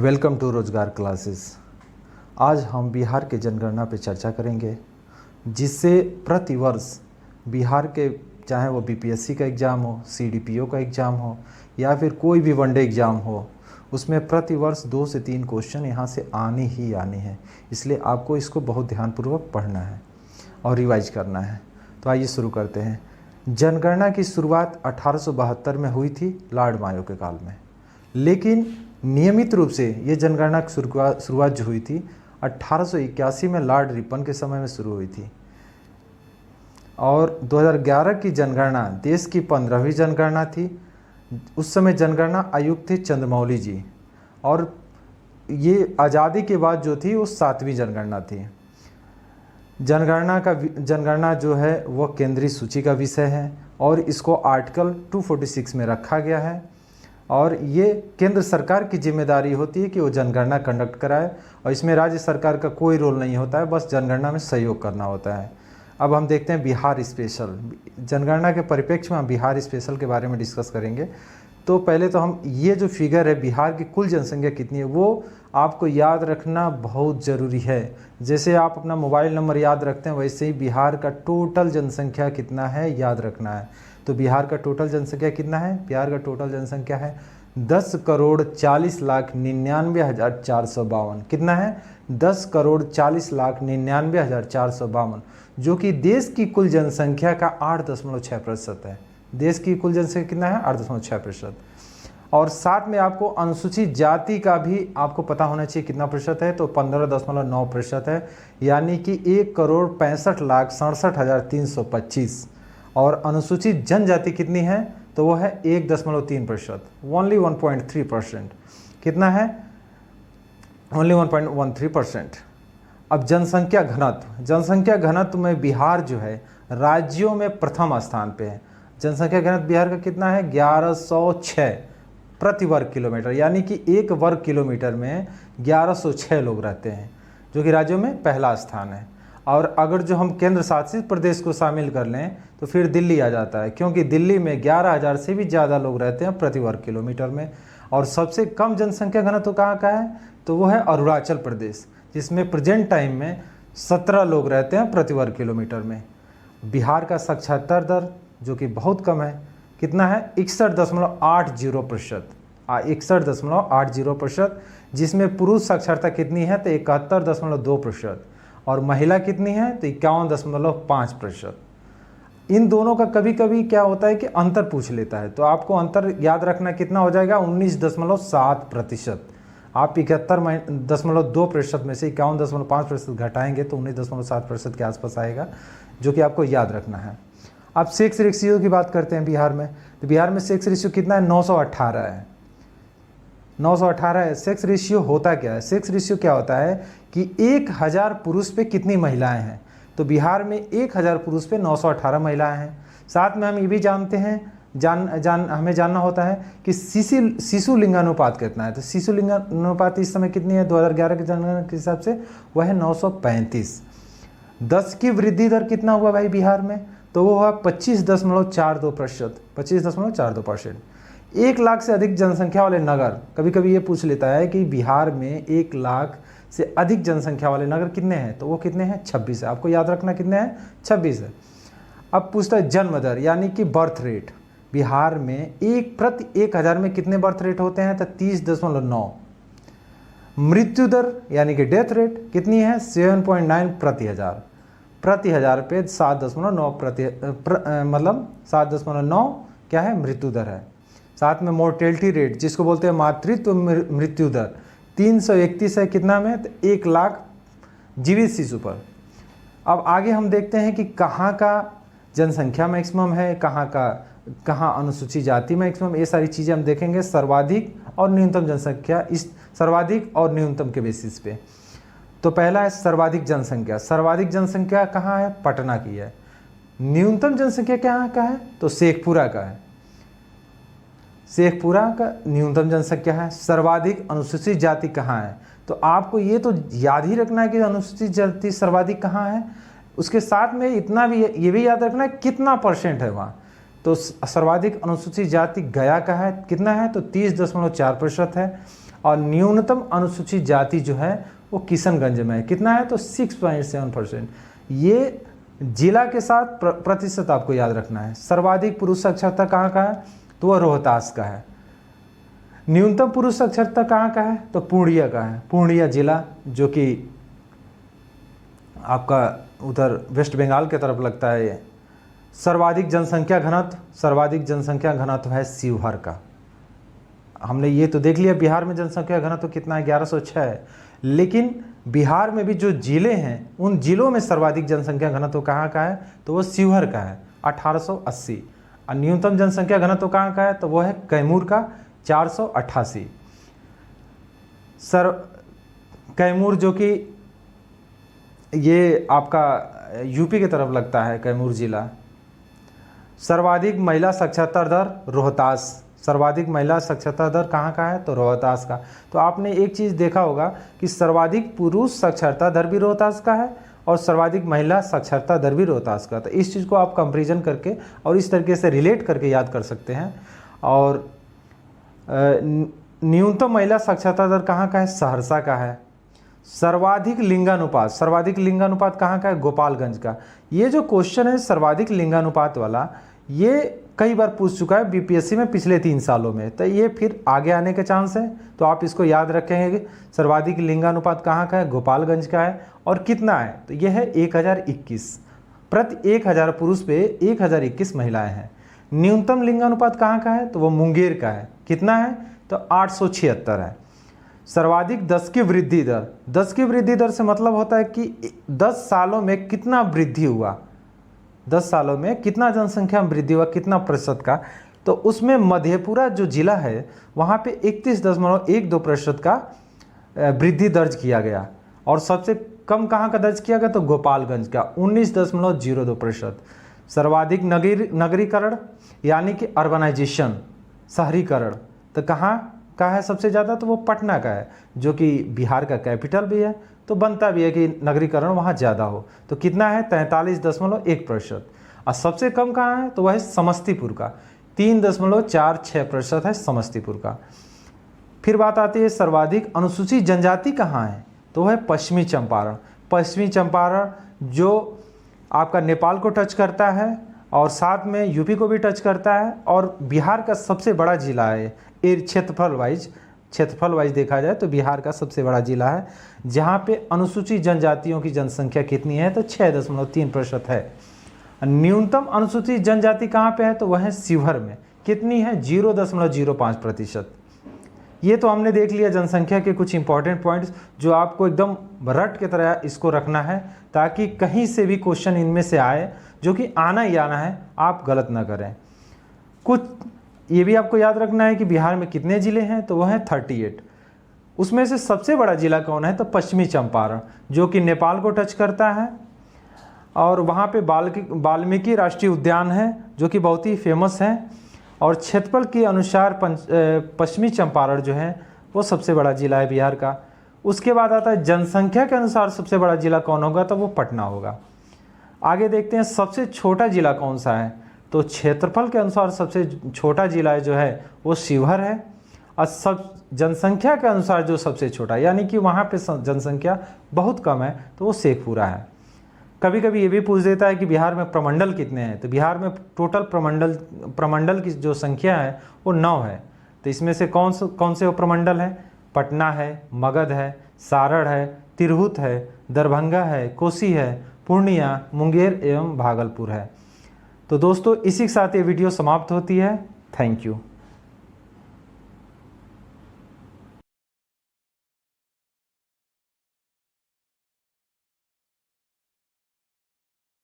Welcome to रोजगार classes. आज हम बिहार के जनगणना पे चर्चा करेंगे, जिससे प्रतिवर्ष बिहार के, चाहे वो बीपीएससी का एग्ज़ाम हो, सीडीपीओ का एग्ज़ाम हो या फिर कोई भी वनडे एग्ज़ाम हो, उसमें प्रतिवर्ष 2 से 3 क्वेश्चन यहाँ से आने ही आने हैं। इसलिए आपको इसको बहुत ध्यानपूर्वक पढ़ना है और रिवाइज करना है। तो आइए शुरू करते हैं। जनगणना की शुरुआत 1872 में हुई थी, लॉर्ड मायो के काल में, लेकिन नियमित रूप से ये जनगणना की शुरुआत जो हुई थी 1881 में लॉर्ड रिपन के समय में शुरू हुई थी। और 2011 की जनगणना देश की 15वीं जनगणना थी। उस समय जनगणना आयुक्त थे चंद्रमौली जी, और ये आज़ादी के बाद जो थी वो 7वीं जनगणना थी। जनगणना जो है वह केंद्रीय सूची का विषय है और इसको आर्टिकल 246 में रखा गया है, और ये केंद्र सरकार की जिम्मेदारी होती है कि वो जनगणना कंडक्ट कराए, और इसमें राज्य सरकार का कोई रोल नहीं होता है, बस जनगणना में सहयोग करना होता है। अब हम देखते हैं बिहार स्पेशल। जनगणना के परिप्रेक्ष्य में हम बिहार स्पेशल के बारे में डिस्कस करेंगे। तो पहले तो हम ये जो फिगर है बिहार की कुल जनसंख्या कितनी है वो आपको याद रखना बहुत ज़रूरी है। जैसे आप अपना मोबाइल नंबर याद रखते हैं, वैसे ही बिहार का टोटल जनसंख्या कितना है याद रखना है। तो बिहार का टोटल जनसंख्या कितना है? बिहार का टोटल जनसंख्या है 10,40,99,452। कितना है? 10,40,99,452, जो कि देश की कुल जनसंख्या का 8.6% है। देश की कुल जनसंख्या कितना है? 8.6%। और साथ में आपको अनुसूचित जाति का भी आपको पता होना चाहिए कितना प्रतिशत है, तो 15.9% है, यानी कि 1,65,67,325। और अनुसूचित जनजाति कितनी है? तो वो है 1.3%, ओनली 1.3%। कितना है? ओनली 1.13%। अब जनसंख्या घनत्व में बिहार जो है राज्यों में प्रथम स्थान पे है। जनसंख्या घनत्व बिहार का कितना है? 1106 प्रति वर्ग किलोमीटर, यानी कि 1 वर्ग किलोमीटर में 1106 लोग रहते हैं, जो कि राज्यों में पहला स्थान है। और अगर जो हम केंद्र शासित प्रदेश को शामिल कर लें तो फिर दिल्ली आ जाता है, क्योंकि दिल्ली में 11,000 से भी ज़्यादा लोग रहते हैं प्रति वर्ग किलोमीटर में। और सबसे कम जनसंख्या घनत्व कहाँ का है? तो वो है अरुणाचल प्रदेश, जिसमें प्रेजेंट टाइम में 17 लोग रहते हैं प्रति वर्ग किलोमीटर में। बिहार का साक्षरता दर जो कि बहुत कम है, कितना है? 61.80%। 61.80%, जिसमें पुरुष साक्षरता कितनी है? तो 71.2%, और महिला कितनी है? तो 51.5%। इन दोनों का कभी कभी क्या होता है कि अंतर पूछ लेता है, तो आपको अंतर याद रखना कितना हो जाएगा? 19.7%। आप 71.2% में से 51.5% घटाएंगे तो 19.7% के आसपास आएगा, जो कि आपको याद रखना है। अब सेक्स रेशियो की बात करते हैं बिहार में। तो बिहार में सेक्स रेशियो कितना है? 918 है। 918 है। सेक्स रेशियो होता क्या है? सेक्स रेशियो क्या होता है कि 1000 पुरुष पे कितनी महिलाएं हैं? तो बिहार में 1000 पुरुष पे 918 महिलाएं हैं। साथ में हम ये भी जानते हैं, हमें जानना होता है कि शिशु लिंगानुपात कितना है। तो शिशु लिंगानुपात इस समय कितनी है? 2011 की जनगणना के हिसाब से वह है 935। 10 की वृद्धि दर कितना हुआ भाई बिहार में? तो वो हुआ 25.42%। 25.42%। 1 लाख से अधिक जनसंख्या वाले नगर, कभी कभी ये पूछ लेता है कि बिहार में 1 लाख से अधिक जनसंख्या वाले नगर कितने हैं? तो वो कितने हैं? 26 है। आपको याद रखना कितने हैं? 26 है। अब पूछता है जन्म दर, यानी कि बर्थ रेट। बिहार में 1 प्रति 1000 में कितने बर्थ रेट होते हैं? तो 30.9। मृत्यु दर यानी कि डेथ रेट कितनी है? 7.9 प्रति हज़ार। प्रति हज़ार पे 7.9 मतलब 7.9 क्या है? मृत्यु दर है। साथ में मोर्टेलिटी रेट, जिसको बोलते हैं मातृत्व मृत्यु दर, 331 है। कितना में? तो 1 लाख जीवित शिशु पर। अब आगे हम देखते हैं कि कहाँ का जनसंख्या मैक्सिमम है, कहाँ अनुसूचित जाति मैक्सिमम, ये सारी चीज़ें हम देखेंगे सर्वाधिक और न्यूनतम जनसंख्या, इस सर्वाधिक और न्यूनतम के बेसिस पे। तो पहला है सर्वाधिक जनसंख्या। सर्वाधिक जनसंख्या कहाँ है? पटना की है। न्यूनतम जनसंख्या कहाँ का है? तो शेखपुरा का है। शेखपुरा का न्यूनतम जनसंख्या है। सर्वाधिक अनुसूचित जाति कहाँ है? तो आपको ये तो याद ही रखना है कि अनुसूचित जाति सर्वाधिक कहाँ है। उसके साथ में इतना भी ये भी याद रखना है कितना परसेंट है वहाँ। तो सर्वाधिक अनुसूचित जाति गया का है, कितना है? तो 30.4% है। और न्यूनतम अनुसूचित जाति जो है वो किशनगंज में है। कितना है? तो 6.7%। ये जिला के साथ प्रतिशत आपको याद रखना है। सर्वाधिक पुरुष साक्षरता कहाँ का है? तो वह रोहतास का है। न्यूनतम पुरुष साक्षरता कहाँ का है? तो पूर्णिया का है। पूर्णिया जिला जो कि आपका उधर वेस्ट बंगाल की तरफ लगता है। ये सर्वाधिक जनसंख्या घनत्व है शिवहर का। हमने ये तो देख लिया बिहार में जनसंख्या घनत्व कितना है, 1106 है। लेकिन बिहार में भी जो जिले हैं उन जिलों में सर्वाधिक जनसंख्या घनत्व कहाँ का है? तो वो शिवहर का है, 1880। और न्यूनतम जनसंख्या घनत्व कहाँ का है? तो वो है कैमूर का, 488। कैमूर जो कि ये आपका यूपी की तरफ लगता है, कैमूर जिला। सर्वाधिक महिला साक्षरता दर रोहतास। सर्वाधिक महिला साक्षरता दर कहाँ का है? तो रोहतास का। तो आपने एक चीज़ देखा होगा कि सर्वाधिक पुरुष साक्षरता दर भी रोहतास का है और सर्वाधिक महिला साक्षरता दर भी रोहतास का। तो इस चीज़ को आप कंपैरिजन करके और इस तरीके से रिलेट करके याद कर सकते हैं। और न्यूनतम महिला साक्षरता दर कहाँ का है? सहरसा का है। सर्वाधिक लिंगानुपात कहाँ का है? गोपालगंज का। ये जो क्वेश्चन है सर्वाधिक लिंगानुपात वाला, ये कई बार पूछ चुका है बीपीएससी में पिछले 3 सालों में। तो ये फिर आगे आने के चांस है, तो आप इसको याद रखेंगे। सर्वाधिक लिंगानुपात कहाँ का है? गोपालगंज का है। और कितना है? तो यह है 1021। प्रति 1000 पुरुष पे 1021 महिलाएं हैं। न्यूनतम लिंगानुपात कहाँ का है? तो वो मुंगेर का है। कितना है? तो 876 है। सर्वाधिक 10 की वृद्धि दर। 10 की वृद्धि दर से मतलब होता है कि 10 सालों में कितना वृद्धि हुआ, 10 सालों में कितना जनसंख्या में वृद्धि हुआ, कितना प्रतिशत का। तो उसमें मधेपुरा जो जिला है वहाँ पे 31.12% का वृद्धि दर्ज किया गया। और सबसे कम कहाँ का दर्ज किया गया? तो गोपालगंज का, 19.02%। सर्वाधिक नगरीकरण यानी कि अर्बनाइजेशन, शहरीकरण, तो कहाँ का है सबसे ज़्यादा? तो वो पटना का है, जो कि बिहार का कैपिटल भी है। तो बनता भी है कि नगरीकरण वहाँ ज़्यादा हो। तो कितना है? 43.1%। और सबसे कम कहाँ है? तो वह है समस्तीपुर का, 3.46% है समस्तीपुर का। फिर बात आती है सर्वाधिक अनुसूचित जनजाति कहाँ है? तो वह है पश्चिमी चंपारण। पश्चिमी चंपारण जो आपका नेपाल को टच करता है और साथ में यूपी को भी टच करता है और बिहार का सबसे बड़ा जिला है। क्षेत्रफल वाइज देखा जाए तो बिहार का सबसे बड़ा जिला है, जहाँ पे अनुसूचित जनजातियों की जनसंख्या कितनी है? तो 6.3% है। न्यूनतम अनुसूचित जनजाति कहाँ पे है? तो वह है शिवहर में। कितनी है? 0.05%। ये तो हमने देख लिया जनसंख्या के कुछ इंपॉर्टेंट पॉइंट्स जो आपको एकदम रट की तरह इसको रखना है, ताकि कहीं से भी क्वेश्चन इनमें से आए, जो कि आना ही आना है, आप गलत ना करें। कुछ ये भी आपको याद रखना है कि बिहार में कितने ज़िले हैं? तो वह है 38। उसमें से सबसे बड़ा ज़िला कौन है? तो पश्चिमी चंपारण, जो कि नेपाल को टच करता है और वहाँ पे वाल्मीकि राष्ट्रीय उद्यान है, जो कि बहुत ही फेमस है। और क्षेत्रफल के अनुसार पश्चिमी चंपारण जो है वो सबसे बड़ा ज़िला है बिहार का। उसके बाद आता है जनसंख्या के अनुसार सबसे बड़ा ज़िला कौन होगा? तो वो पटना होगा। आगे देखते हैं सबसे छोटा ज़िला कौन सा है? तो क्षेत्रफल के अनुसार सबसे छोटा जिला जो है वो शिवहर है। और सब जनसंख्या के अनुसार जो सबसे छोटा, यानी कि वहाँ पे जनसंख्या बहुत कम है, तो वो शेखपुरा है। कभी कभी ये भी पूछ देता है कि बिहार में प्रमंडल कितने हैं? तो बिहार में टोटल प्रमंडल की जो संख्या है वो 9 है। तो इसमें से कौन से वो प्रमंडल है? पटना है, मगध है, सारण है, तिरहुत है, दरभंगा है, कोसी है, पूर्णिया, मुंगेर एवं भागलपुर है। तो दोस्तों इसी के साथ ये वीडियो समाप्त होती है। Thank you.